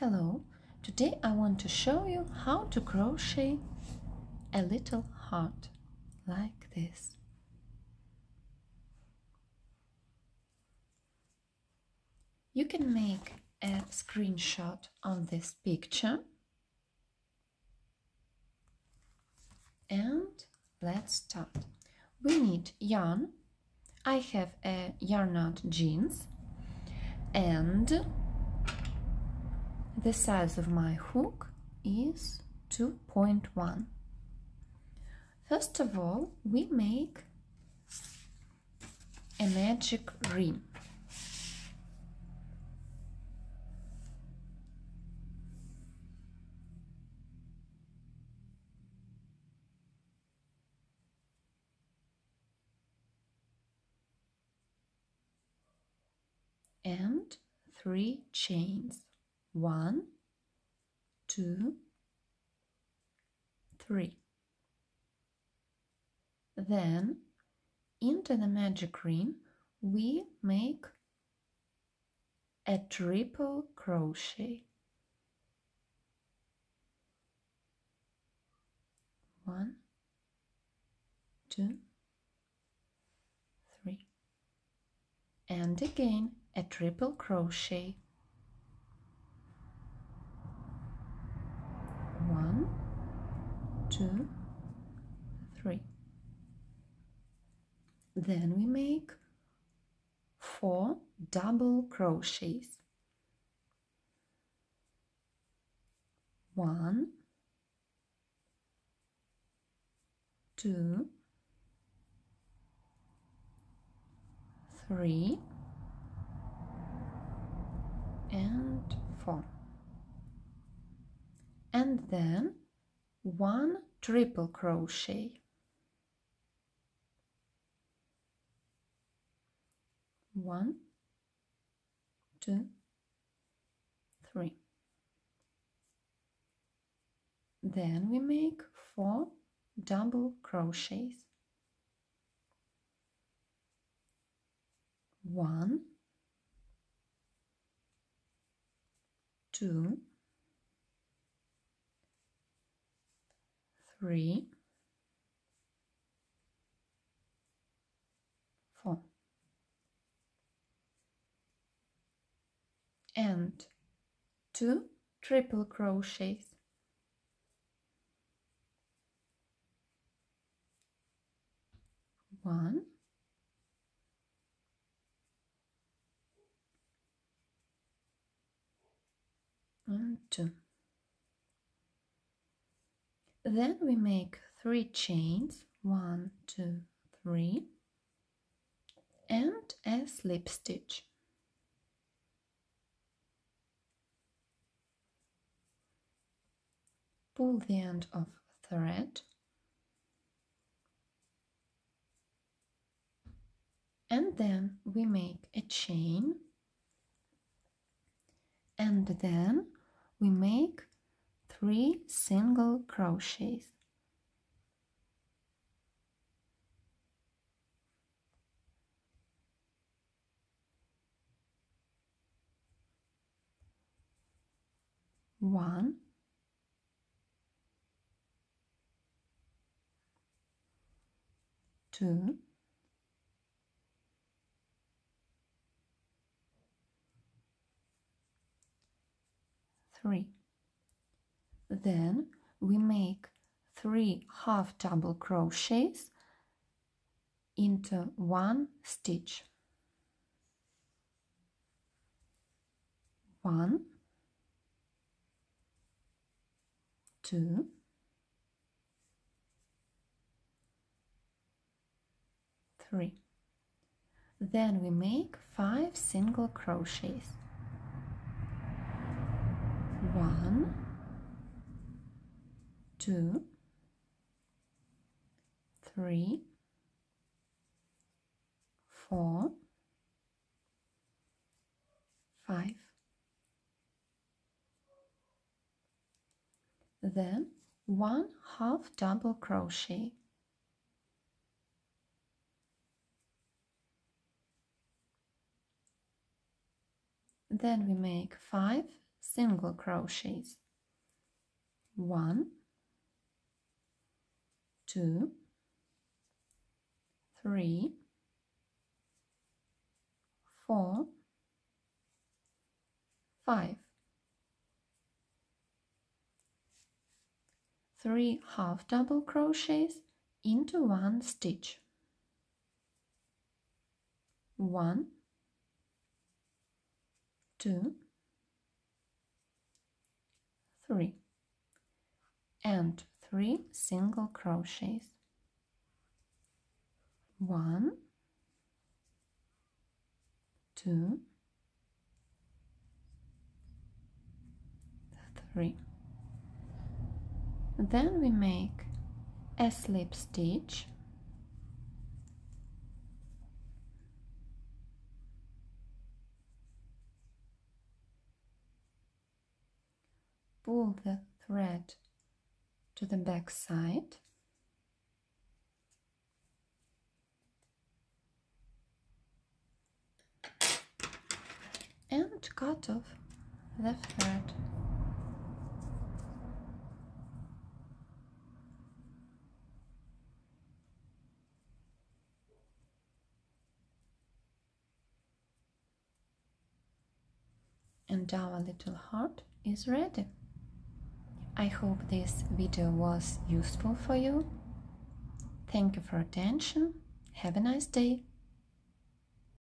Hello, today I want to show you how to crochet a little heart like this. You can make a screenshot of this picture and let's start. We need yarn. I have a yarn out jeans and the size of my hook is 2.1. First of all, we make a magic ring. And 3 chains. 1, 2, 3. Then into the magic ring we make a triple crochet. 1, 2, 3. And again a triple crochet. 1, 2, 3. Then we make 4 double crochets. 1, 2, 3, and 4. And then 1 triple crochet. 1, 2, 3. Then we make 4 double crochets. 1, 2, 3, 4. And 2 triple crochets. 1, 2. Then we make 3 chains, 1, 2, 3, and a slip stitch. Pull the end of thread and then we make a chain and then we make 3 single crochets. One, 2, 3. Then we make 3 half double crochets into 1 stitch. 1, 2, 3. Then we make 5 single crochets. 1, 2, 3, 4, 5. Then 1 half double crochet. Then we make 5 single crochets. 1, 2, 3, 4, 5. 3 half double crochets into 1 stitch. 1, 2, 3, and 3 single crochets. 1, 2, 3. Then we make a slip stitch, pull the thread to the back side, and cut off the thread. And our little heart is ready. I hope this video was useful for you. Thank you for attention. Have a nice day.